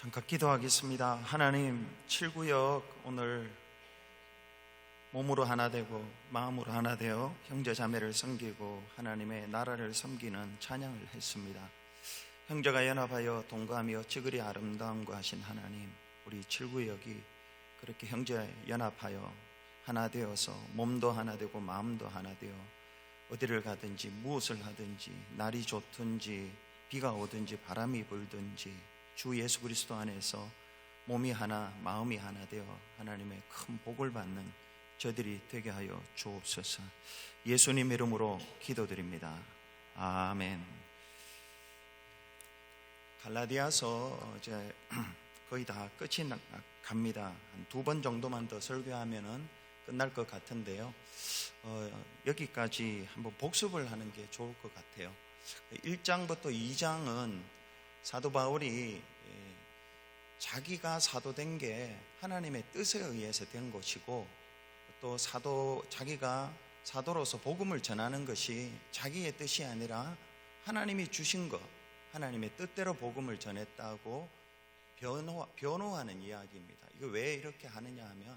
잠깐 기도하겠습니다. 하나님, 7구역 오늘 몸으로 하나 되고 마음으로 하나 되어 형제 자매를 섬기고 하나님의 나라를 섬기는 찬양을 했습니다. 형제가 연합하여 동감하여 지그리 아름다움과 하신 하나님, 우리 7구역이 그렇게 형제 연합하여 하나 되어서 몸도 하나 되고 마음도 하나 되어 어디를 가든지 무엇을 하든지 날이 좋든지 비가 오든지 바람이 불든지 주 예수 그리스도 안에서 몸이 하나 마음이 하나 되어 하나님의 큰 복을 받는 저들이 되게 하여 주옵소서. 예수님 이름으로 기도드립니다. 아멘. 갈라디아서 이제 거의 다 끝이 갑니다. 한 2번 정도만 더 설교하면은 끝날 것 같은데요. 여기까지 한번 복습을 하는 게 좋을 것 같아요. 1장부터 2장은 사도 바울이 자기가 사도된 게 하나님의 뜻에 의해서 된 것이고, 또 자기가 사도로서 복음을 전하는 것이 자기의 뜻이 아니라 하나님이 주신 것, 하나님의 뜻대로 복음을 전했다고 변호하는 이야기입니다. 이거 왜 이렇게 하느냐 하면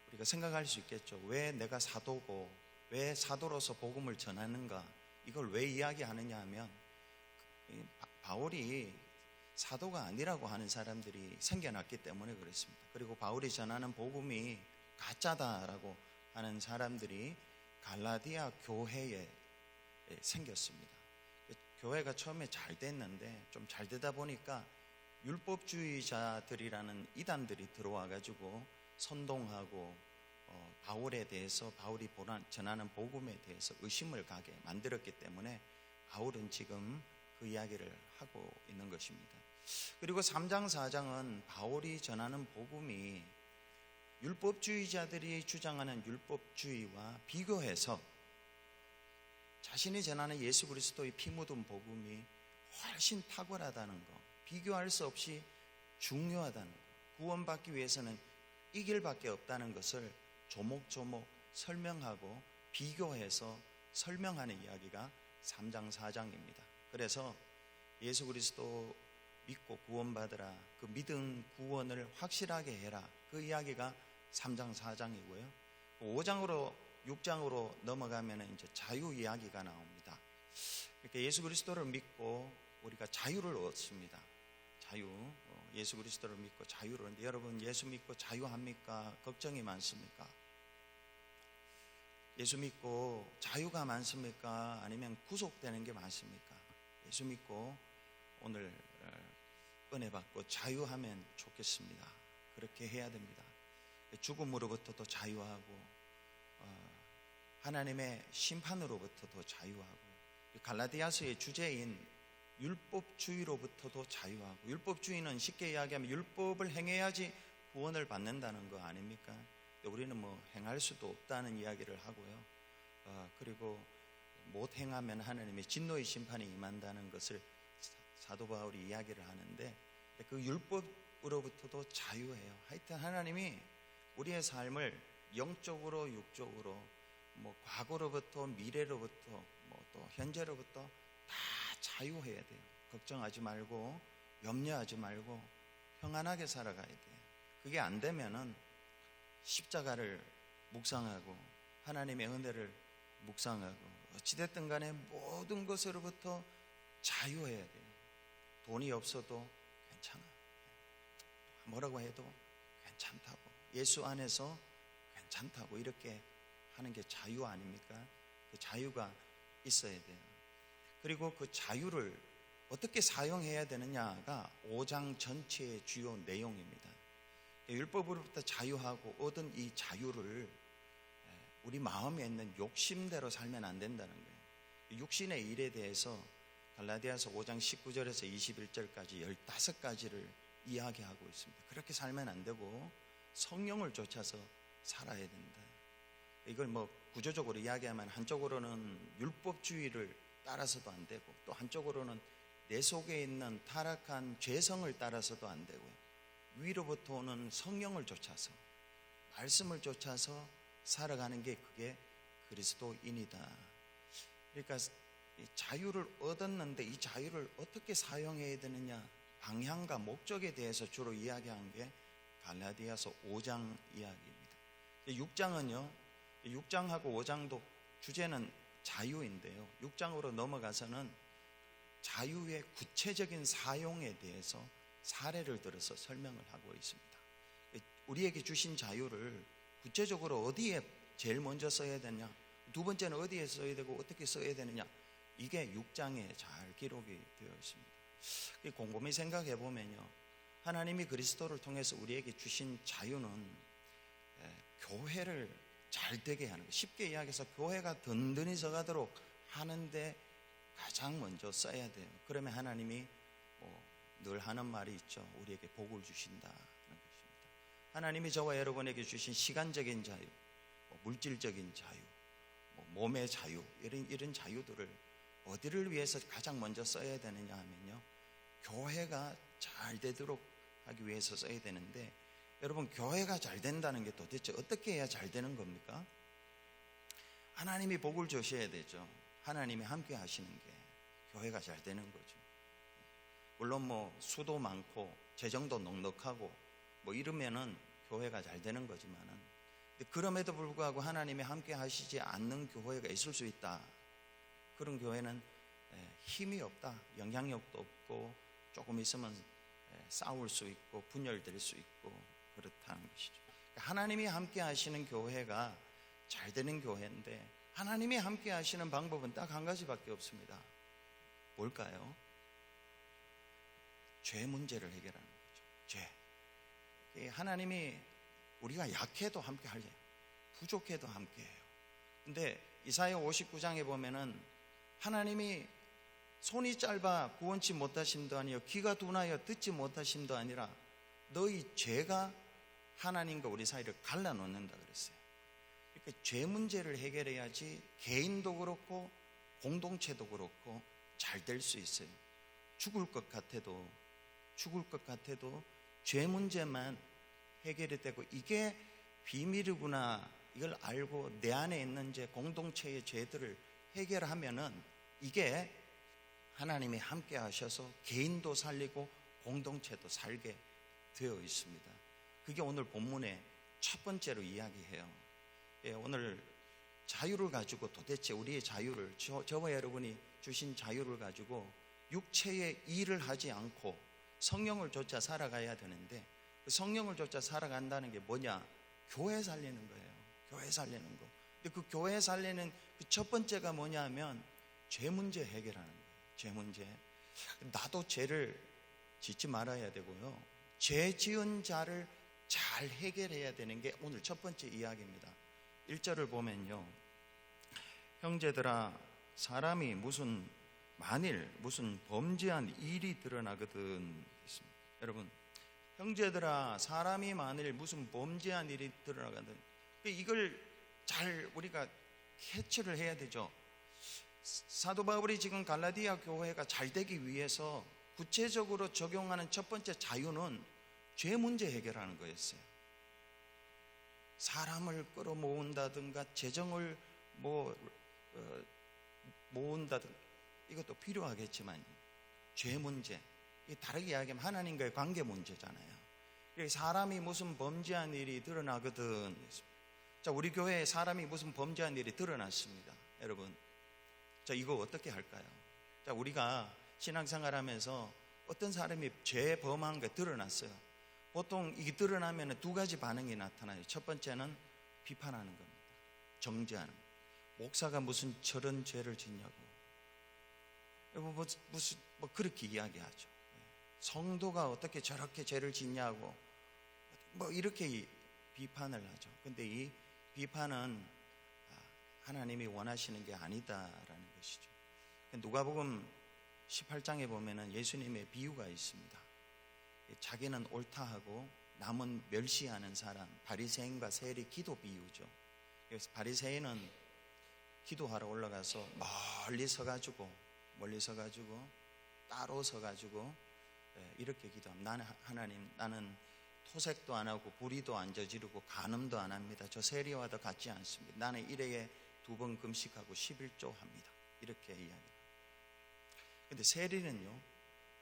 우리가 생각할 수 있겠죠. 왜 내가 사도고 왜 사도로서 복음을 전하는가, 이걸 왜 이야기하느냐 하면 바울이 사도가 아니라고 하는 사람들이 생겨났기 때문에 그렇습니다. 그리고 바울이 전하는 복음이 가짜다라고 하는 사람들이 갈라디아 교회에 생겼습니다. 교회가 처음에 잘 됐는데 좀 잘 되다 보니까 율법주의자들이라는 이단들이 들어와 가지고 선동하고 바울에 대해서, 바울이 전하는 복음에 대해서 의심을 가게 만들었기 때문에 바울은 지금 그 이야기를 하고 있는 것입니다. 그리고 3장 4장은 바울이 전하는 복음이 율법주의자들이 주장하는 율법주의와 비교해서 자신이 전하는 예수 그리스도의 피 묻은 복음이 훨씬 탁월하다는 것, 비교할 수 없이 중요하다는 것, 구원받기 위해서는 이 길밖에 없다는 것을 조목조목 설명하고 비교해서 설명하는 이야기가 3장 4장입니다. 그래서 예수 그리스도 믿고 구원받으라, 그 믿음 구원을 확실하게 해라, 그 이야기가 3장 4장이고요 5장으로 6장으로 넘어가면 이제 자유 이야기가 나옵니다. 이렇게 예수 그리스도를 믿고 우리가 자유를 얻습니다. 자유, 예수 그리스도를 믿고 자유를 얻는데, 여러분 예수 믿고 자유합니까? 걱정이 많습니까? 예수 믿고 자유가 많습니까? 아니면 구속되는 게 많습니까? 예수 믿고 오늘 은혜 받고 자유하면 좋겠습니다. 그렇게 해야 됩니다. 죽음으로부터도 자유하고 하나님의 심판으로부터도 자유하고, 갈라디아서의 주제인 율법주의로부터도 자유하고, 율법주의는 쉽게 이야기하면 율법을 행해야지 구원을 받는다는 거 아닙니까? 우리는 뭐 행할 수도 없다는 이야기를 하고요. 그리고 못 행하면 하나님의 진노의 심판이 임한다는 것을 사도 바울이 이야기를 하는데, 그 율법으로부터도 자유해요. 하여튼 하나님이 우리의 삶을 영적으로 육적으로 뭐 과거로부터 미래로부터 뭐 또 현재로부터 다 자유해야 돼요. 걱정하지 말고 염려하지 말고 평안하게 살아가야 돼요. 그게 안 되면은 십자가를 묵상하고 하나님의 은혜를 묵상하고 어찌됐든 간에 모든 것으로부터 자유해야 돼요. 돈이 없어도 괜찮아, 뭐라고 해도 괜찮다고, 예수 안에서 괜찮다고, 이렇게 하는 게 자유 아닙니까? 그 자유가 있어야 돼요. 그리고 그 자유를 어떻게 사용해야 되느냐가 5장 전체의 주요 내용입니다. 율법으로부터 자유하고 얻은 이 자유를 우리 마음에 있는 욕심대로 살면 안 된다는 거예요. 육신의 일에 대해서 갈라디아서 5장 19절에서 21절까지 15가지를 이야기하고 있습니다. 그렇게 살면 안 되고 성령을 쫓아서 살아야 된다. 이걸 뭐 구조적으로 이야기하면 한쪽으로는 율법주의를 따라서도 안 되고, 또 한쪽으로는 내 속에 있는 타락한 죄성을 따라서도 안 되고요. 위로부터 오는 성령을 쫓아서, 말씀을 쫓아서 살아가는 게 그게 그리스도인이다. 그러니까 자유를 얻었는데 이 자유를 어떻게 사용해야 되느냐, 방향과 목적에 대해서 주로 이야기한 게 갈라디아서 5장 이야기입니다. 6장은요, 6장하고 5장도 주제는 자유인데요, 6장으로 넘어가서는 자유의 구체적인 사용에 대해서 사례를 들어서 설명을 하고 있습니다. 우리에게 주신 자유를 구체적으로 어디에 제일 먼저 써야 되냐, 두 번째는 어디에 써야 되고 어떻게 써야 되느냐, 이게 6장에 잘 기록이 되어 있습니다. 곰곰이 생각해 보면요, 하나님이 그리스도를 통해서 우리에게 주신 자유는 교회를 잘 되게 하는 것, 쉽게 이야기해서 교회가 든든히 서가도록 하는데 가장 먼저 써야 돼요. 그러면 하나님이 늘 하는 말이 있죠. 우리에게 복을 주신다는 것입니다. 하나님이 저와 여러분에게 주신 시간적인 자유, 물질적인 자유, 몸의 자유, 이런 자유들을 어디를 위해서 가장 먼저 써야 되느냐 하면요, 교회가 잘 되도록 하기 위해서 써야 되는데, 여러분, 교회가 잘 된다는 게 도대체 어떻게 해야 잘 되는 겁니까? 하나님이 복을 주셔야 되죠. 하나님이 함께 하시는 게 교회가 잘 되는 거죠. 물론 수도 많고 재정도 넉넉하고 이러면은 교회가 잘 되는 거지만은, 그럼에도 불구하고 하나님이 함께 하시지 않는 교회가 있을 수 있다. 그런 교회는 힘이 없다, 영향력도 없고 조금 있으면 싸울 수 있고 분열될 수 있고 그렇다는 것이죠. 하나님이 함께 하시는 교회가 잘 되는 교회인데, 하나님이 함께 하시는 방법은 딱 한 가지밖에 없습니다. 뭘까요? 죄 문제를 해결하는 거죠. 죄. 하나님이 우리가 약해도 함께 하려요. 부족해도 함께 해요. 근데 이사야 59장에 보면은 하나님이 손이 짧아 구원치 못하심도 아니요 귀가 둔하여 듣지 못하심도 아니라 너희 죄가 하나님과 우리 사이를 갈라놓는다 그랬어요. 그러니까 죄 문제를 해결해야지 개인도 그렇고 공동체도 그렇고 잘 될 수 있어요. 죽을 것 같아도 죄 문제만 해결이 되고, 이게 비밀이구나, 이걸 알고 내 안에 있는 공동체의 죄들을 해결하면은 이게 하나님이 함께 하셔서 개인도 살리고 공동체도 살게 되어 있습니다. 그게 오늘 본문의 첫 번째로 이야기해요. 오늘 자유를 가지고, 도대체 우리의 자유를, 저와 여러분이 주신 자유를 가지고 육체의 일을 하지 않고 성령을 쫓아 살아가야 되는데, 그 성령을 쫓아 살아간다는 게 뭐냐? 교회 살리는 거예요. 교회 살리는 거. 근데 그 교회 살리는 그 첫 번째가 뭐냐 하면 죄 문제 해결하는 거예요. 죄 문제. 나도 죄를 짓지 말아야 되고요, 죄 지은 자를 잘 해결해야 되는 게 오늘 첫 번째 이야기입니다. 1절을 보면요, 형제들아, 사람이 만일 무슨 범죄한 일이 드러나거든. 여러분, 형제들아, 사람이 만일 무슨 범죄한 일이 드러나거든, 이걸 잘 우리가 캐치를 해야 되죠. 사도 바울이 지금 갈라디아 교회가 잘 되기 위해서 구체적으로 적용하는 첫 번째 자유는 죄 문제 해결하는 거였어요. 사람을 끌어모은다든가 재정을 모은다든가 이것도 필요하겠지만, 죄 문제, 다르게 이야기하면 하나님과의 관계 문제잖아요. 사람이 무슨 범죄한 일이 드러나거든. 자, 우리 교회에 사람이 무슨 범죄한 일이 드러났습니다. 여러분, 자, 이거 어떻게 할까요? 자, 우리가 신앙생활하면서 어떤 사람이 죄 범한 게 드러났어요. 보통 이게 드러나면 두 가지 반응이 나타나요. 첫 번째는 비판하는 겁니다. 정죄하는. 목사가 무슨 저런 죄를 짓냐고, 그렇게 이야기하죠. 성도가 어떻게 저렇게 죄를 짓냐고, 이렇게 비판을 하죠. 근데 이 비판은 하나님이 원하시는 게 아니다라는 것이죠. 누가복음 18장에 보면은 예수님의 비유가 있습니다. 자기는 옳다 하고 남은 멸시하는 사람, 바리새인과 세리 기도 비유죠. 그래서 바리새인은 기도하러 올라가서 멀리 서가지고 따로 서가지고 이렇게 기도합니다. 하나님, 나는 토색도 안 하고 불의도 안 저지르고 간음도 안 합니다. 저 세리와도 같지 않습니다. 나는 일회에 2번 금식하고 11조 합니다. 이렇게 이야기합니다. 근데 세리는요,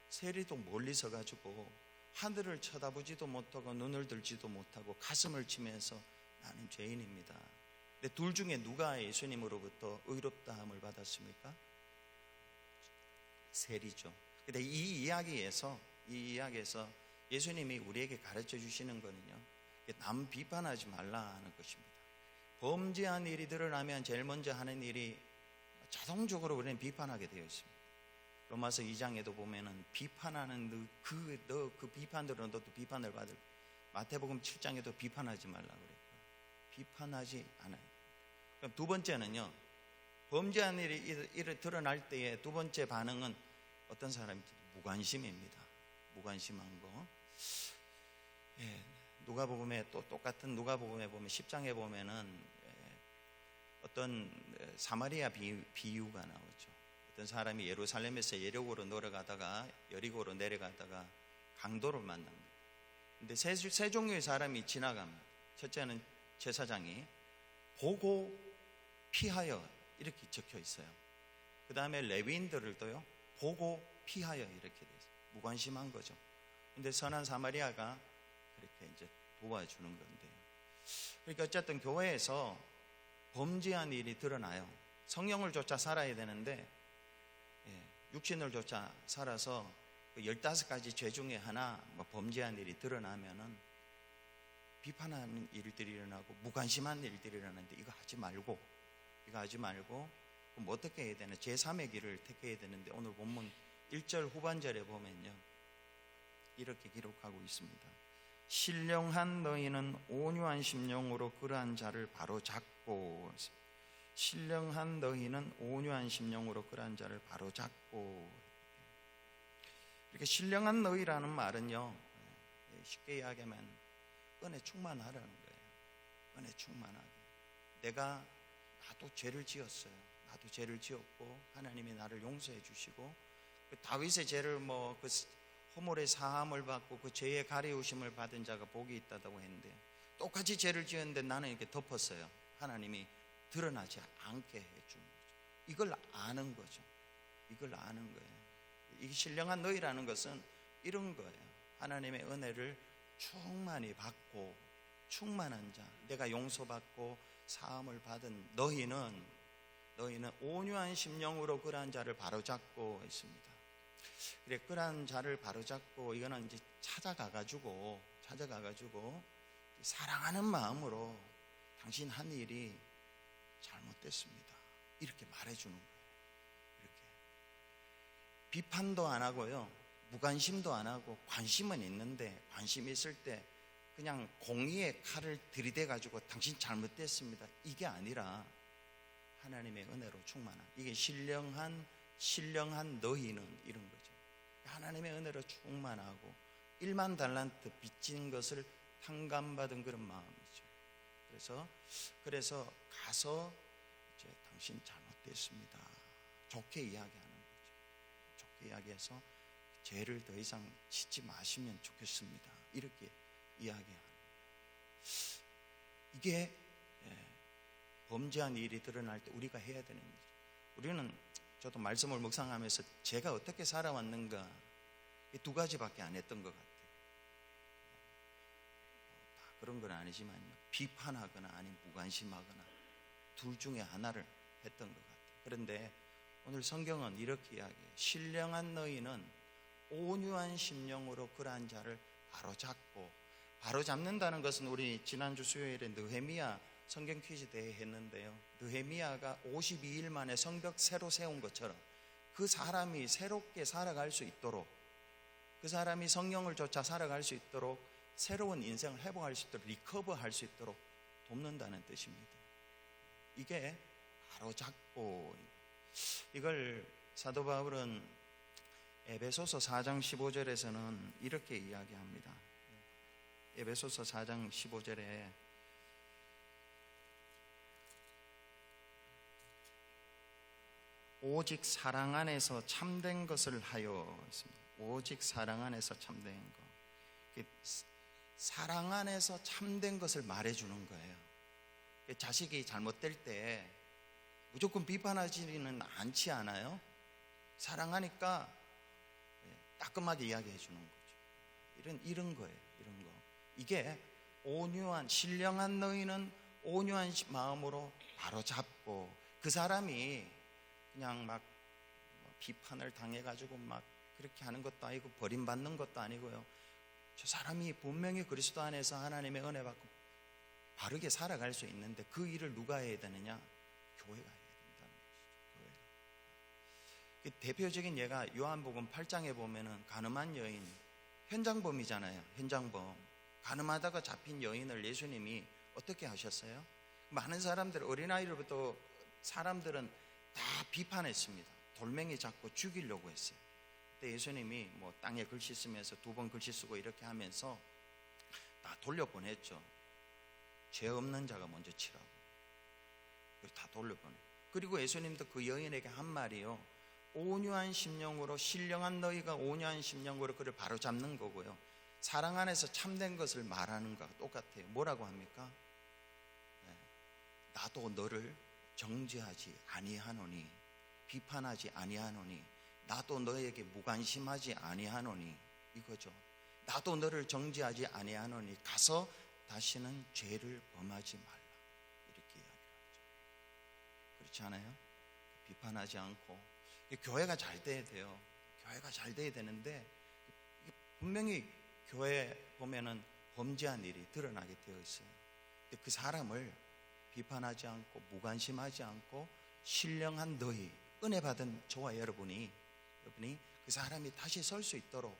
세리도 멀리 서가지고 하늘을 쳐다보지도 못하고 눈을 들지도 못하고 가슴을 치면서 나는 죄인입니다. 근데 둘 중에 누가 예수님으로부터 의롭다함을 받았습니까? 세리죠. 근데 이 이야기에서 예수님이 우리에게 가르쳐 주시는 거는요, 남 비판하지 말라는 것입니다. 범죄한 일이 드러나면 제일 먼저 하는 일이 자동적으로 우리는 비판하게 되어 있습니다. 로마서 2장에도 보면은 비판하는 그 비판대로 너도 비판을 받을. 마태복음 7장에도 비판하지 말라 그래요. 비판하지 않아요. 그럼 두 번째는요, 범죄한 일이 드러날 때에 두 번째 반응은 어떤 사람이 무관심입니다. 무관심한 거. 예, 누가복음에 또 똑같은 누가복음에 보면 10장에 보면은 어떤 사마리아 비유가 나오죠. 어떤 사람이 예루살렘에서 여리고로 내려가다가 강도를 만납니다. 근데 세 종류의 사람이 지나갑니다. 첫째는 제사장이 보고 피하여 이렇게 적혀 있어요. 그 다음에 레위인들을도요, 보고 피하여 이렇게 돼 있어요. 무관심한 거죠. 근데 선한 사마리아가 그렇게 이제 도와주는 건데요. 그러니까 어쨌든 교회에서 범죄한 일이 드러나요. 성령을 쫓아 살아야 되는데 육신을 쫓아 살아서 15가지 죄 중에 하나 범죄한 일이 드러나면은 비판하는 일들이 일어나고 무관심한 일들이 일어나는데 이거 하지 말고 그럼 어떻게 해야 되나? 제3의 길을 택해야 되는데 오늘 본문 1절 후반절에 보면요, 이렇게 기록하고 있습니다. 신령한 너희는 온유한 심령으로 그러한 자를 바로잡고, 신령한 너희는 온유한 심령으로 그러한 자를 바로잡고. 이렇게 신령한 너희라는 말은요, 쉽게 이야기하면 은혜 충만하라는 거예요. 은혜 충만하게. 나도 죄를 지었어요. 나도 죄를 지었고 하나님이 나를 용서해 주시고, 다윗의 죄를 그 허물의 사함을 받고 그 죄의 가리우심을 받은 자가 복이 있다고 했는데, 똑같이 죄를 지었는데 나는 이렇게 덮었어요. 하나님이 드러나지 않게 해준 거죠. 이걸 아는 거죠. 이걸 아는 거예요. 이 신령한 너희라는 것은 이런 거예요. 하나님의 은혜를 충만히 받고 충만한 자, 내가 용서받고 사함을 받은 너희는 온유한 심령으로 그러한 자를 바로잡고 있습니다. 그래, 그러한 자를 바로잡고 이거는 이제 찾아가가지고 사랑하는 마음으로 당신 한 일이 잘못됐습니다, 이렇게 말해주는 거예요. 이렇게 비판도 안 하고요, 무관심도 안 하고 관심은 있는데, 관심이 있을 때 그냥 공의의 칼을 들이대가지고 당신 잘못됐습니다, 이게 아니라 하나님의 은혜로 충만한, 이게 신령한 너희는 이런 거죠. 하나님의 은혜로 충만하고 1만 달란트 빚진 것을 탕감받은 그런 마음이죠. 그래서 가서 이제 당신 잘못됐습니다, 좋게 이야기하는 거죠. 좋게 이야기해서 죄를 더 이상 짓지 마시면 좋겠습니다, 이렇게 이야기하는 거예요. 이게 범죄한 일이 드러날 때 우리가 해야 되는 거죠. 저도 말씀을 묵상하면서 제가 어떻게 살아왔는가, 이 두 가지밖에 안 했던 것 같아요. 다 그런 건 아니지만요, 비판하거나 아니면 무관심하거나 둘 중에 하나를 했던 것 같아요. 그런데 오늘 성경은 이렇게 이야기해요. 신령한 너희는 온유한 심령으로 그러한 자를 바로잡는다는 것은, 우리 지난주 수요일에 느헤미야 성경 퀴즈 대회 했는데요, 느헤미야가 52일 만에 성벽 새로 세운 것처럼 그 사람이 새롭게 살아갈 수 있도록, 그 사람이 성령을 쫓아 살아갈 수 있도록, 새로운 인생을 회복할 수 있도록, 리커버할 수 있도록 돕는다는 뜻입니다. 이게 바로잡고, 이걸 사도 바울은 에베소서 4장 15절에서는 이렇게 이야기합니다. 에베소서 4장 15절에 오직 사랑 안에서 참된 것을 하여 있습니다. 오직 사랑 안에서 참된 것. 사랑 안에서 참된 것을 말해주는 거예요. 자식이 잘못될 때 무조건 비판하지는 않지 않아요? 사랑하니까 따끔하게 이야기해 주는 거죠. 이런 거예요. 이런 거. 이게 온유한, 신령한 너희는 온유한 마음으로 바로 잡고, 그 사람이 그냥 막 비판을 당해가지고 막 그렇게 하는 것도 아니고 버림받는 것도 아니고요. 저 사람이 분명히 그리스도 안에서 하나님의 은혜 받고 바르게 살아갈 수 있는데 그 일을 누가 해야 되느냐? 교회가 해야 된다는 것이죠. 교회가. 대표적인 예가 요한복음 8장에 보면은 가늠한 여인, 현장범이잖아요. 현장범. 가늠하다가 잡힌 여인을 예수님이 어떻게 하셨어요? 많은 사람들, 어린아이로부터 사람들은 다 비판했습니다. 돌멩이 잡고 죽이려고 했어요. 그때 예수님이 뭐 땅에 글씨 쓰면서 2번 글씨 쓰고 이렇게 하면서 다 돌려보냈죠. 죄 없는 자가 먼저 치라고. 다 돌려보내. 그리고 예수님도 그 여인에게 한 말이요, 온유한 심령으로, 신령한 너희가 온유한 심령으로 그를 바로 잡는 거고요, 사랑 안에서 참된 것을 말하는 거와 똑같아요. 뭐라고 합니까? 나도 너를 정죄하지 아니하노니, 비판하지 아니하노니, 나도 너에게 무관심하지 아니하노니, 이거죠. 나도 너를 정죄하지 아니하노니 가서 다시는 죄를 범하지 말라, 이렇게 이야기를 하죠. 그렇지 않아요? 비판하지 않고. 교회가 잘 돼야 돼요. 교회가 잘 돼야 되는데 분명히 교회 보면은 범죄한 일이 드러나게 되어 있어요. 근데 그 사람을 비판하지 않고 무관심하지 않고 신령한 너희, 은혜 받은 저와 여러분이 그 사람이 다시 설 수 있도록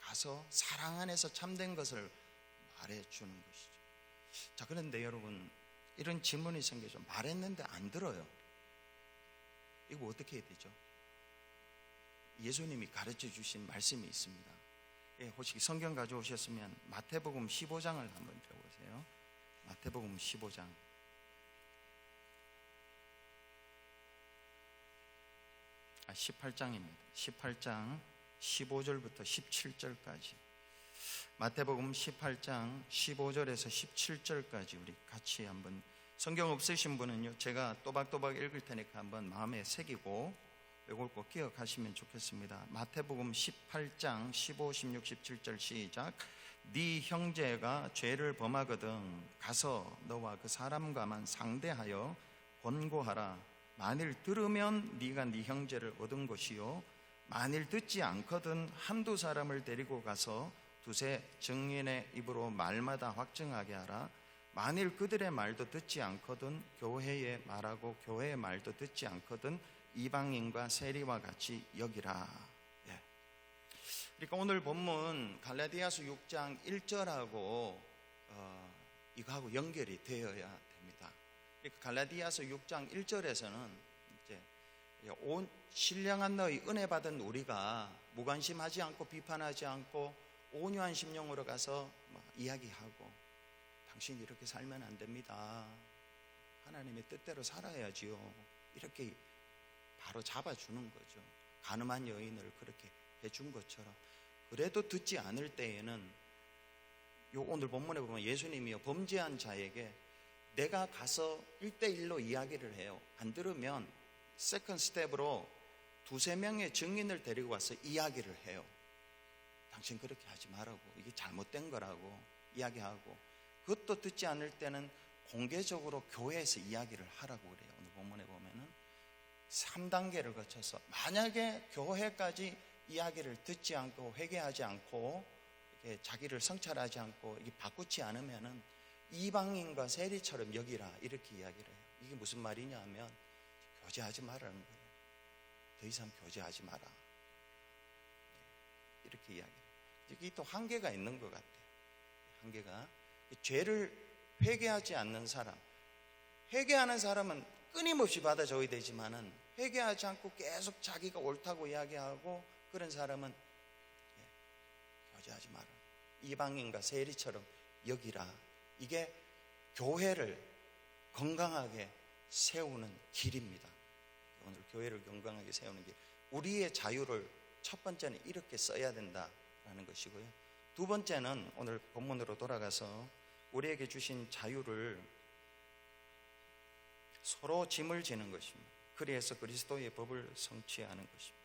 가서 사랑 안에서 참된 것을 말해주는 것이죠. 자, 그런데 여러분, 이런 질문이 생기죠. 말했는데 안 들어요. 이거 어떻게 해야 되죠? 예수님이 가르쳐 주신 말씀이 있습니다. 혹시 성경 가져오셨으면 마태복음 15장을 한번 펴보세요. 마태복음 15장. 18장입니다. 18장 15절부터 17절까지. 마태복음 18장 15절에서 17절까지 우리 같이 한번, 성경 없으신 분은요, 제가 또박또박 읽을 테니까 한번 마음에 새기고 이걸 꼭 기억하시면 좋겠습니다. 마태복음 18장 15, 16, 17절 시작. 네 형제가 죄를 범하거든 가서 너와 그 사람과만 상대하여 권고하라. 만일 들으면 네가 네 형제를 얻은 것이요, 만일 듣지 않거든 한두 사람을 데리고 가서 두세 증인의 입으로 말마다 확증하게 하라. 만일 그들의 말도 듣지 않거든 교회에 말하고 교회의 말도 듣지 않거든 이방인과 세리와 같이 여기라. 그러니까 오늘 본문 갈라디아서 6장 1절하고 이거하고 연결이 되어야 됩니다. 그러니까 갈라디아서 6장 1절에서는 이제 신령한 너희, 은혜 받은 우리가 무관심하지 않고 비판하지 않고 온유한 심령으로 가서 이야기하고, 당신 이렇게 살면 안 됩니다. 하나님의 뜻대로 살아야지요. 이렇게 바로 잡아주는 거죠. 가늠한 여인을 그렇게 해준 것처럼. 그래도 듣지 않을 때에는 오늘 본문에 보면 예수님이요, 범죄한 자에게 내가 가서 1대1로 이야기를 해요. 안 들으면 세컨드 스텝으로 두세 명의 증인을 데리고 와서 이야기를 해요. 당신 그렇게 하지 말라고, 이게 잘못된 거라고 이야기하고, 그것도 듣지 않을 때는 공개적으로 교회에서 이야기를 하라고 그래요. 오늘 본문에 보면은 3단계를 거쳐서, 만약에 교회까지 이야기를 듣지 않고 회개하지 않고 이렇게 자기를 성찰하지 않고 이게 바꾸지 않으면은 이방인과 세리처럼 여기라, 이렇게 이야기를 해요. 이게 무슨 말이냐 하면 교제하지 말라는 거예요. 더 이상 교제하지 마라, 이렇게 이야기해요. 이게 또 한계가 있는 것 같아요. 한계가, 죄를 회개하지 않는 사람, 회개하는 사람은 끊임없이 받아줘야 되지만은 회개하지 않고 계속 자기가 옳다고 이야기하고 그런 사람은 교제하지 마라, 이방인과 세리처럼 여기라. 이게 교회를 건강하게 세우는 길입니다. 오늘 교회를 건강하게 세우는 길, 우리의 자유를 첫 번째는 이렇게 써야 된다라는 것이고요. 두 번째는 오늘 본문으로 돌아가서 우리에게 주신 자유를 서로 짐을 지는 것입니다. 그래서 그리스도의 법을 성취하는 것입니다.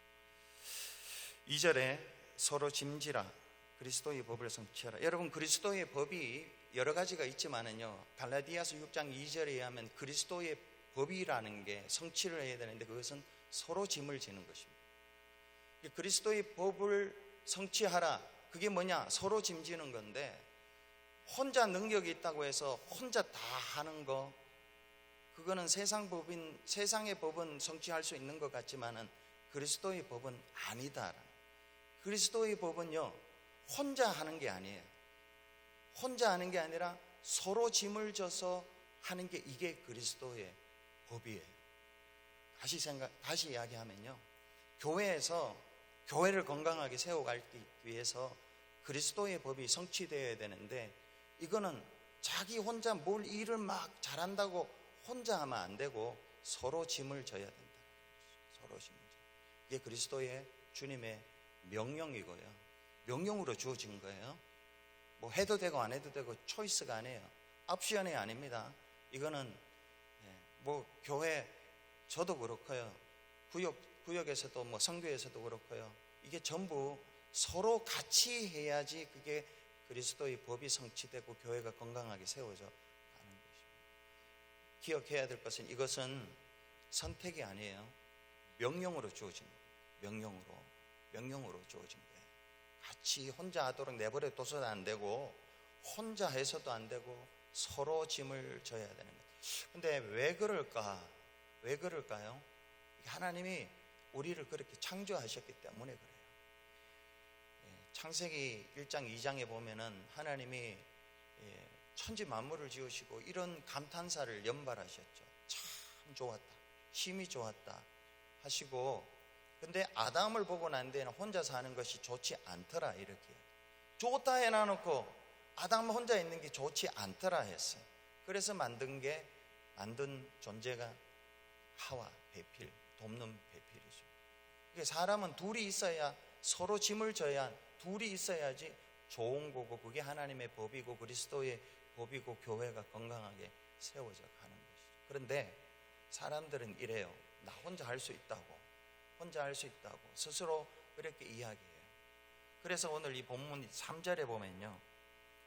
2절에 서로 짐지라. 그리스도의 법을 성취하라. 여러분, 그리스도의 법이 여러 가지가 있지만은요, 갈라디아서 6장 2절에 의하면 그리스도의 법이라는 게 성취를 해야 되는데 그것은 서로 짐을 지는 것입니다. 그리스도의 법을 성취하라. 그게 뭐냐? 서로 짐지는 건데, 혼자 능력이 있다고 해서 혼자 다 하는 거, 그거는 세상의 법은 성취할 수 있는 것 같지만은 그리스도의 법은 아니다. 그리스도의 법은요, 혼자 하는 게 아니에요. 혼자 하는 게 아니라 서로 짐을 져서 하는 게, 이게 그리스도의 법이에요. 다시 이야기하면요, 교회에서 교회를 건강하게 세워가기 위해서 그리스도의 법이 성취되어야 되는데, 이거는 자기 혼자 뭘 일을 막 잘한다고 혼자 하면 안 되고 서로 짐을 져야 된다. 서로 짐을 져. 이게 그리스도의 주님의 명령이고요, 명령으로 주어진 거예요. 뭐 해도 되고 안 해도 되고 초이스가 아니에요. 옵션이 아닙니다. 이거는 뭐 교회, 저도 그렇고요, 구역에서도 뭐 선교에서도 그렇고요, 이게 전부 서로 같이 해야지 그게 그리스도의 법이 성취되고 교회가 건강하게 세워져 가는 것입니다. 기억해야 될 것은, 이것은 선택이 아니에요. 명령으로 주어진 거예요. 명령으로 주어진 거예요. 같이 혼자 하도록 내버려 둬서도 안 되고 혼자 해서도 안 되고 서로 짐을 져야 되는 거예요. 근데 왜 그럴까요? 하나님이 우리를 그렇게 창조하셨기 때문에 그래요. 창세기 1장 2장에 보면은 하나님이 천지 만물을 지으시고 이런 감탄사를 연발하셨죠. 참 좋았다, 힘이 좋았다 하시고, 근데 아담을 보고 난 데는 혼자 사는 것이 좋지 않더라, 이렇게 좋다 해놔놓고 아담 혼자 있는 게 좋지 않더라 했어요. 그래서 만든 존재가 하와, 배필, 돕는 배필이죠. 사람은 둘이 있어야, 서로 짐을 져야, 둘이 있어야지 좋은 거고, 그게 하나님의 법이고 그리스도의 법이고 교회가 건강하게 세워져 가는 것이죠. 그런데 사람들은 이래요. 나 혼자 할 수 있다고 스스로 그렇게 이야기해요. 그래서 오늘 이 본문 3절에 보면요,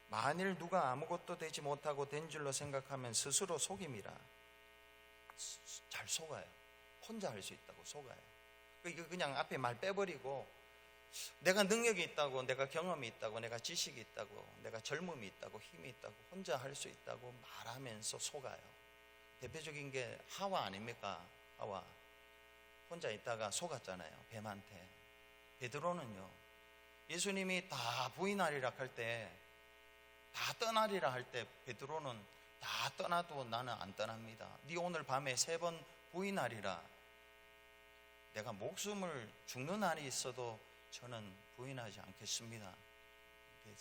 만일 누가 아무것도 되지 못하고 된 줄로 생각하면 스스로 속임이라. 잘 속아요. 혼자 할 수 있다고 속아요. 이거 그냥 앞에 말 빼버리고, 내가 능력이 있다고, 내가 경험이 있다고, 내가 지식이 있다고, 내가 젊음이 있다고, 힘이 있다고, 혼자 할 수 있다고 말하면서 속아요. 대표적인 게 하와 아닙니까? 하와 혼자 있다가 속았잖아요, 뱀한테. 베드로는요, 예수님이 다 부인하리라 할 때, 다 떠나리라 할 때 베드로는 다 떠나도 나는 안 떠납니다. 네 오늘 밤에 3번 부인하리라. 내가 목숨을 죽는 날이 있어도 저는 부인하지 않겠습니다. 이게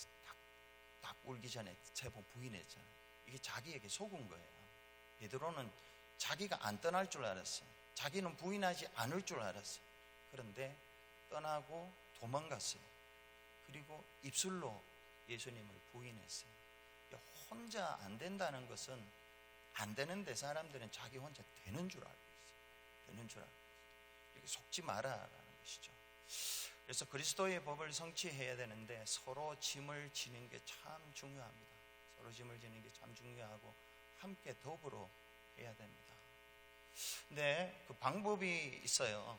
딱 울기 전에 3번 부인했잖아요. 이게 자기에게 속은 거예요. 베드로는 자기가 안 떠날 줄 알았어요. 자기는 부인하지 않을 줄 알았어요. 그런데 떠나고 도망갔어요. 그리고 입술로 예수님을 부인했어요. 혼자 안 된다는 것은, 안 되는데 사람들은 자기 혼자 되는 줄 알고 있어요. 이렇게 속지 마라라는 것이죠. 그래서 그리스도의 법을 성취해야 되는데 서로 짐을 지는 게 참 중요합니다. 서로 짐을 지는 게 참 중요하고 함께 더불어 해야 됩니다. 근데 그 방법이 있어요.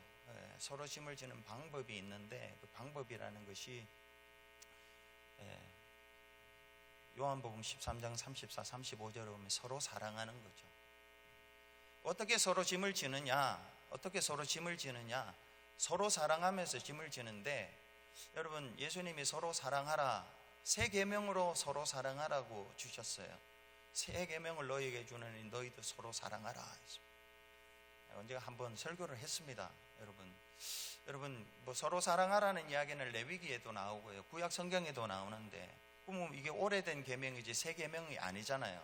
서로 짐을 지는 방법이 있는데, 그 방법이라는 것이 요한복음 13장 34, 35절에 보면 서로 사랑하는 거죠. 어떻게 서로 짐을 지느냐? 서로 사랑하면서 짐을 지는데, 여러분, 예수님이 서로 사랑하라, 3계명으로 서로 사랑하라고 주셨어요. 3계명을 너희에게 주느니 너희도 서로 사랑하라. 언제가 한번 설교를 했습니다. 여러분 뭐 서로 사랑하라는 이야기는 레위기에도 나오고요, 구약 성경에도 나오는데, 그럼 이게 오래된 계명이지 3계명이 아니잖아요.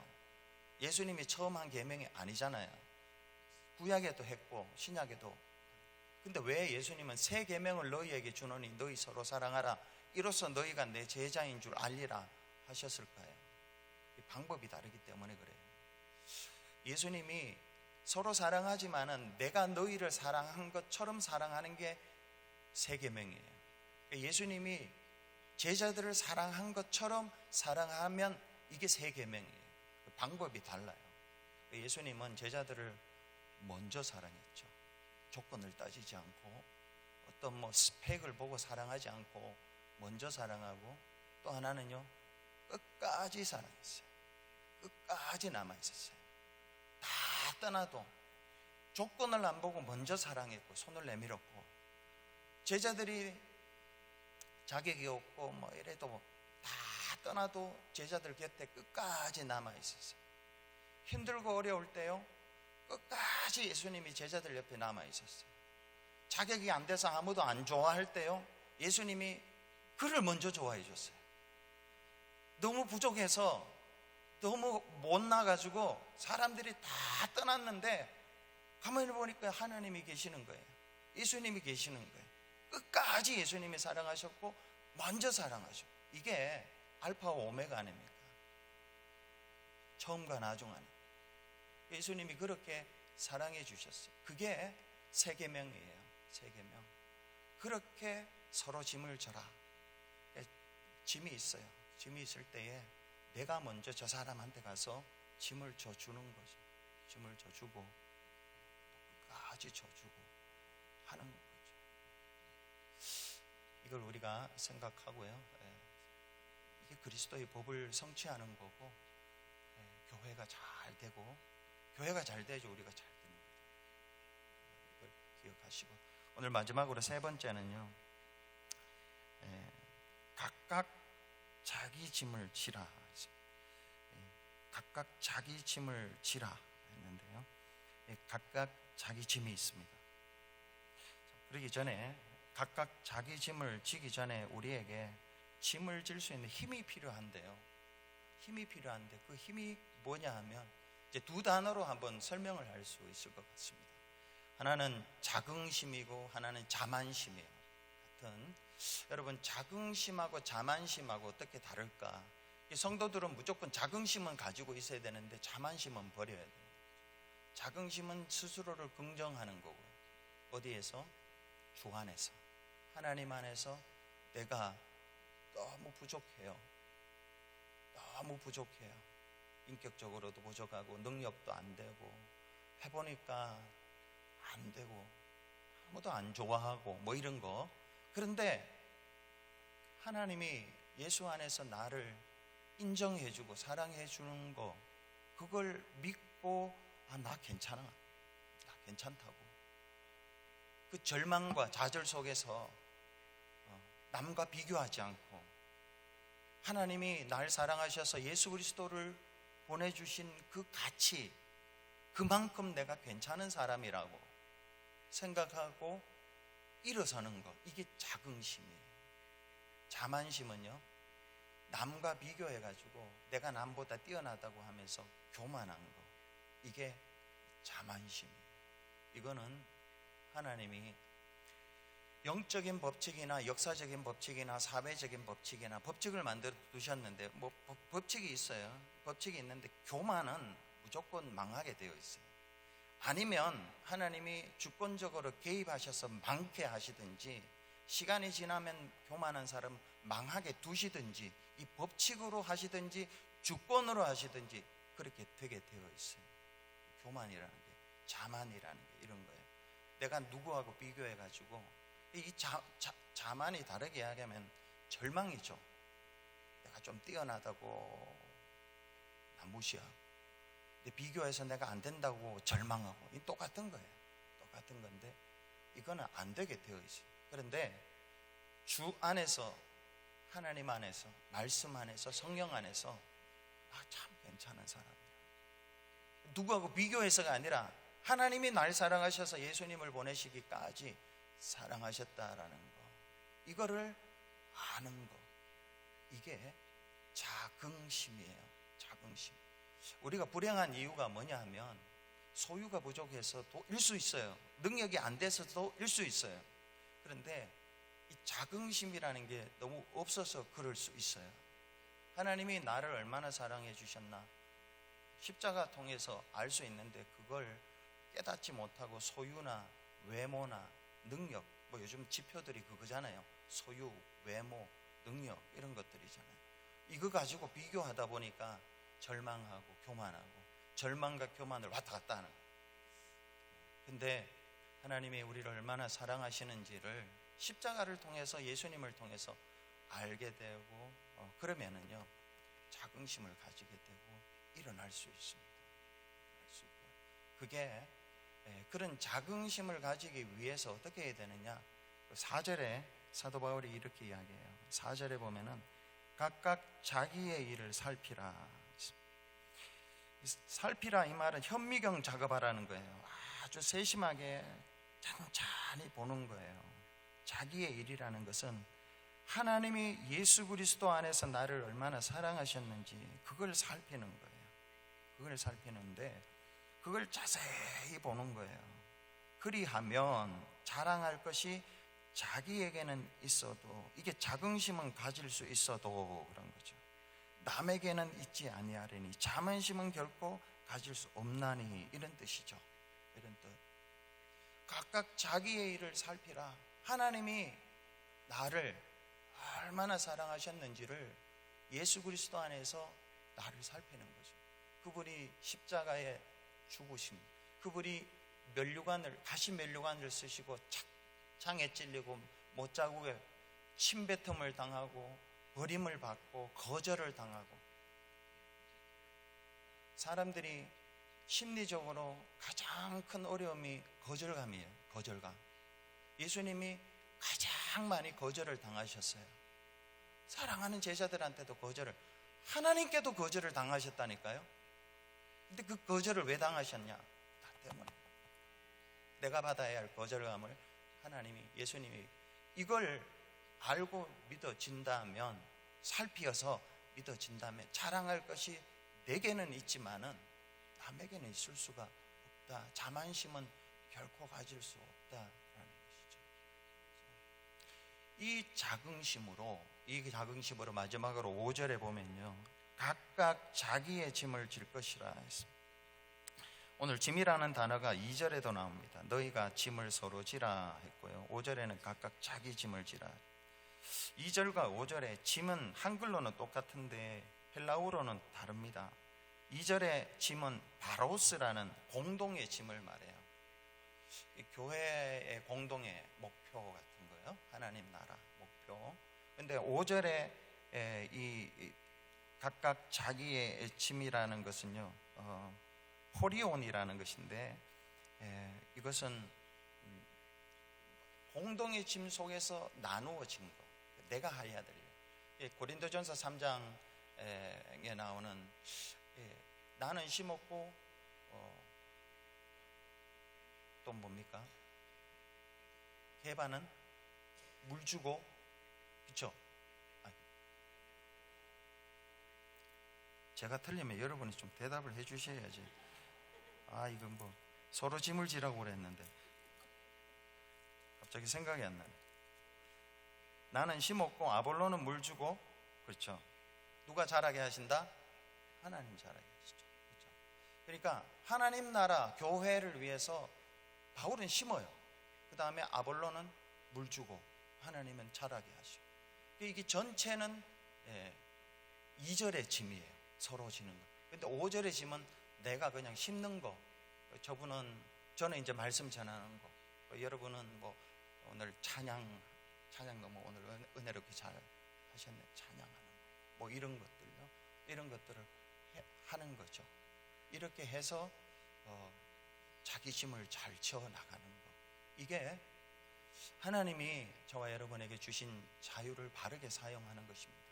예수님이 처음 한 계명이 아니잖아요. 구약에도 했고 신약에도. 근데 왜 예수님은 3계명을 너희에게 주노니 너희 서로 사랑하라, 이로써 너희가 내 제자인 줄 알리라 하셨을까요? 방법이 다르기 때문에 그래요. 예수님이 서로 사랑하지만은 내가 너희를 사랑한 것처럼 사랑하는 게 3계명이에요. 예수님이 제자들을 사랑한 것처럼 사랑하면 이게 새 계명이에요. 방법이 달라요. 예수님은 제자들을 먼저 사랑했죠. 조건을 따지지 않고 어떤 스펙을 보고 사랑하지 않고 먼저 사랑하고, 또 하나는요, 끝까지 사랑했어요. 끝까지 남아있었어요. 다 떠나도 조건을 안 보고 먼저 사랑했고 손을 내밀었고, 제자들이 자격이 없고 이래도 다 떠나도 제자들 곁에 끝까지 남아있었어요. 힘들고 어려울 때요, 끝까지 예수님이 제자들 옆에 남아있었어요. 자격이 안 돼서 아무도 안 좋아할 때요, 예수님이 그를 먼저 좋아해 줬어요. 너무 부족해서 너무 못 나가지고 사람들이 다 떠났는데 가만히 보니까 하나님이 계시는 거예요. 예수님이 계시는 거예요. 끝까지 예수님이 사랑하셨고 먼저 사랑하셨고, 이게 알파와 오메가 아닙니까? 처음과 나중 아닙니까? 예수님이 그렇게 사랑해 주셨어요. 그게 새 계명이에요. 새 계명. 그렇게 서로 짐을 져라. 짐이 있어요. 짐이 있을 때에 내가 먼저 저 사람한테 가서 짐을 져주는 거죠. 짐을 져주고 끝까지 져주고 하는 거죠. 이걸 우리가 생각하고요, 이게 그리스도의 법을 성취하는 거고, 교회가 잘 되고, 교회가 잘 돼야지 우리가 잘 되는 거죠. 이걸 기억하시고, 오늘 마지막으로 세 번째는요, 각각 자기 짐을 지라. 각각 자기 짐을 지라 했는데요, 각각 자기 짐이 있습니다. 그러기 전에, 각각 자기 짐을 지기 전에 우리에게 짐을 질 수 있는 힘이 필요한데요, 힘이 필요한데 그 힘이 뭐냐 하면 이제 두 단어로 한번 설명을 할 수 있을 것 같습니다. 하나는 자긍심이고 하나는 자만심이에요. 같은, 여러분, 자긍심하고 자만심하고 어떻게 다를까? 성도들은 무조건 자긍심은 가지고 있어야 되는데 자만심은 버려야 돼요. 자긍심은 스스로를 긍정하는 거고, 어디에서? 주 안에서, 하나님 안에서 내가 너무 부족해요. 너무 부족해요. 인격적으로도 부족하고 능력도 안 되고 해보니까 안 되고 아무도 안 좋아하고 이런 거. 그런데 하나님이 예수 안에서 나를 인정해주고 사랑해주는 거, 그걸 믿고 나 괜찮아, 나 괜찮다고, 그 절망과 좌절 속에서 남과 비교하지 않고 하나님이 날 사랑하셔서 예수 그리스도를 보내주신 그 가치, 그만큼 내가 괜찮은 사람이라고 생각하고 일어서는 것, 이게 자긍심이에요. 자만심은요, 남과 비교해가지고 내가 남보다 뛰어나다고 하면서 교만한 거, 이게 자만심이에요. 이거는 하나님이 영적인 법칙이나 역사적인 법칙이나 사회적인 법칙이나 법칙을 만들어 두셨는데, 법칙이 있어요. 법칙이 있는데 교만은 무조건 망하게 되어 있어요. 아니면 하나님이 주권적으로 개입하셔서 망케 하시든지, 시간이 지나면 교만한 사람 망하게 두시든지, 이 법칙으로 하시든지 주권으로 하시든지 그렇게 되게 되어 있어요. 교만이라는 게, 자만이라는 게 이런 거예요. 내가 누구하고 비교해가지고, 이 자만이 다르게 이야기하면 절망이죠. 내가 좀 뛰어나다고 나 무시하고, 근데 비교해서 내가 안 된다고 절망하고, 이 똑같은 거예요. 똑같은 건데 이거는 안 되게 되어 있어요. 그런데 주 안에서, 하나님 안에서, 말씀 안에서, 성령 안에서 참 괜찮은 사람이야, 누구하고 비교해서가 아니라 하나님이 날 사랑하셔서 예수님을 보내시기까지 사랑하셨다라는 거, 이거를 아는 거, 이게 자긍심이에요. 자긍심. 우리가 불행한 이유가 뭐냐 하면 소유가 부족해서도 일 수 있어요. 능력이 안 돼서도 일 수 있어요. 그런데 이 자긍심이라는 게 너무 없어서 그럴 수 있어요. 하나님이 나를 얼마나 사랑해 주셨나 십자가 통해서 알 수 있는데, 그걸 깨닫지 못하고 소유나 외모나 능력 뭐 요즘 지표들이 그거잖아요. 소유, 외모, 능력 이런 것들이잖아요. 이거 가지고 비교하다 보니까 절망하고 교만하고 절망과 교만을 왔다 갔다 하는 거예요. 근데 하나님이 우리를 얼마나 사랑하시는지를 십자가를 통해서, 예수님을 통해서 알게 되고 그러면은요 자긍심을 가지게 되고 일어날 수 있습니다. 그게 그런 자긍심을 가지기 위해서 어떻게 해야 되느냐? 4절에 사도 바울이 이렇게 이야기해요. 4절에 보면은 각각 자기의 일을 살피라. 살피라 이 말은 현미경 작업하라는 거예요. 아주 세심하게 찬찬히 보는 거예요. 자기의 일이라는 것은 하나님이 예수 그리스도 안에서 나를 얼마나 사랑하셨는지 그걸 살피는 거예요. 그걸 살피는데 그걸 자세히 보는 거예요. 그리하면 자랑할 것이 자기에게는 있어도, 이게 자긍심은 가질 수 있어도 그런 거죠. 남에게는 있지 아니하리니 자만심은 결코 가질 수 없나니, 이런 뜻이죠. 이런 뜻. 각각 자기의 일을 살피라. 하나님이 나를 얼마나 사랑하셨는지를 예수 그리스도 안에서 나를 살피는 거죠. 그분이 십자가에 죽으심, 그분이 가시 면류관을 쓰시고 창에 찔리고 못자국에 침뱉음을 당하고 버림을 받고 거절을 당하고, 사람들이 심리적으로 가장 큰 어려움이 거절감이에요. 거절감. 예수님이 가장 많이 거절을 당하셨어요. 사랑하는 제자들한테도 거절을, 하나님께도 거절을 당하셨다니까요. 근데 그 거절을 왜 당하셨냐? 나 때문에. 내가 받아야 할 거절감을 하나님이, 예수님이 이걸 알고 믿어진다면, 살피어서 믿어진다면 자랑할 것이 내게는 있지만은 남에게는 있을 수가 없다. 자만심은 결코 가질 수 없다라는 것이죠. 이 자긍심으로 마지막으로 5절에 보면요, 각각 자기의 짐을 질 것이라 했습니다. 오늘 짐이라는 단어가 2절에도 나옵니다. 너희가 짐을 서로 지라 했고요, 5절에는 각각 자기 짐을 지라. 2절과 5절에 짐은 한글로는 똑같은데 헬라어로는 다릅니다. 2절의 짐은 바로스라는 공동의 짐을 말해요. 교회의 공동의 목표 같은 거예요. 하나님 나라 목표. 근데 5절에 이 각각 자기의 짐이라는 것은요, 호리온이라는 것인데, 이것은 공동의 짐 속에서 나누어진 거, 내가 해야 될 일. 고린도전서 3장에 나오는 나는 심었고 또 뭡니까? 개바는 물 주고, 그렇죠? 제가 틀리면 여러분이 좀 대답을 해 주셔야지. 이건 뭐 서로 짐을 지라고 그랬는데 갑자기 생각이 안 나네. 나는 심었고 아볼로는 물 주고, 그렇죠? 누가 자라게 하신다? 하나님 자라게 하시죠. 그렇죠? 그러니까 하나님 나라 교회를 위해서 바울은 심어요. 그 다음에 아볼로는 물 주고 하나님은 자라게 하시고. 이게 전체는 2절의 짐이에요. 서로 지는 거. 근데 5절의 짐은 내가 그냥 심는 거. 저는 이제 말씀 전하는 거. 여러분은 뭐 오늘 찬양 너무 오늘 은혜롭게 잘 하셨네. 찬양하는 거. 뭐 이런 것들요. 이런 것들을 하는 거죠. 이렇게 해서 자기 짐을 잘 지어 나가는 거. 이게 하나님이 저와 여러분에게 주신 자유를 바르게 사용하는 것입니다.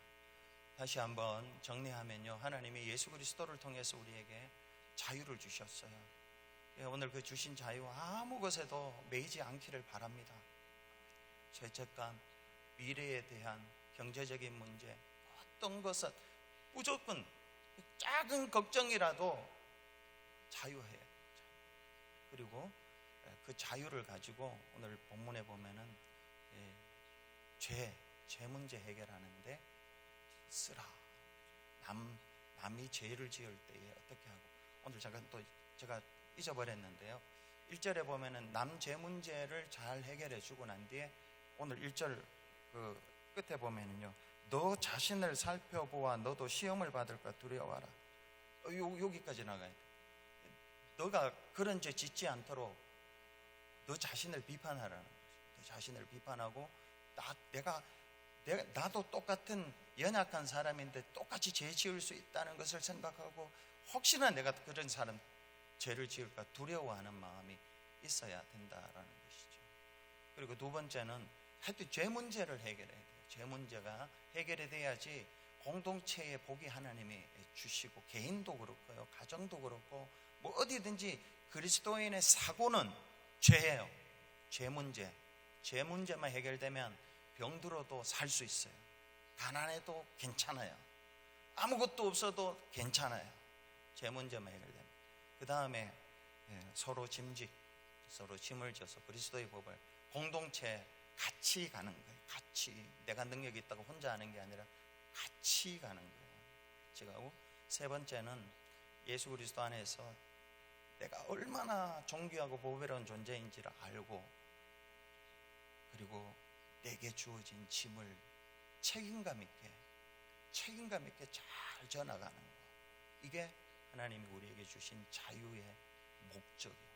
다시 한번 정리하면요, 하나님이 예수 그리스도를 통해서 우리에게 자유를 주셨어요. 오늘 그 주신 자유 아무 것에도 매이지 않기를 바랍니다. 죄책감, 미래에 대한 경제적인 문제, 어떤 것은 무조건 작은 걱정이라도 자유해요. 그리고 그 자유를 가지고 오늘 본문에 보면은 죄 문제 해결하는데 쓰라. 남이 죄를 지을 때에 어떻게 하고, 오늘 제가 잊어버렸는데요, 1절에 보면은 남죄 문제를 잘 해결해 주고 난 뒤에 오늘 1절 그 끝에 보면은요, 너 자신을 살펴보아 너도 시험을 받을까 두려워하라. 여기까지 나가야 돼. 너가 그런 죄 짓지 않도록 너 자신을 비판하라는 거죠. 너 자신을 비판하고 나도 똑같은 연약한 사람인데 똑같이 죄 지을 수 있다는 것을 생각하고 혹시나 내가 그런 사람 죄를 지을까 두려워하는 마음이 있어야 된다라는 것이죠. 그리고 두 번째는 하여튼 죄 문제를 해결해야 돼요. 죄 문제가 해결이 돼야지 공동체의 복이 하나님이 주시고 개인도 그렇고요, 가정도 그렇고 뭐 어디든지 그리스도인의 사고는 죄예요. 죄 문제만 해결되면 병들어도 살 수 있어요. 가난해도 괜찮아요. 아무것도 없어도 괜찮아요. 죄 문제만 해결되면. 그 다음에 서로 서로 짐을 져서 그리스도의 법을 공동체 같이 가는 거예요. 같이. 내가 능력이 있다고 혼자 하는 게 아니라 같이 가는 거예요. 같이 가고, 세 번째는 예수 그리스도 안에서 내가 얼마나 존귀하고 보배로운 존재인지를 알고, 그리고 내게 주어진 짐을 책임감 있게 잘 져나가는 거. 이게 하나님이 우리에게 주신 자유의 목적이에요.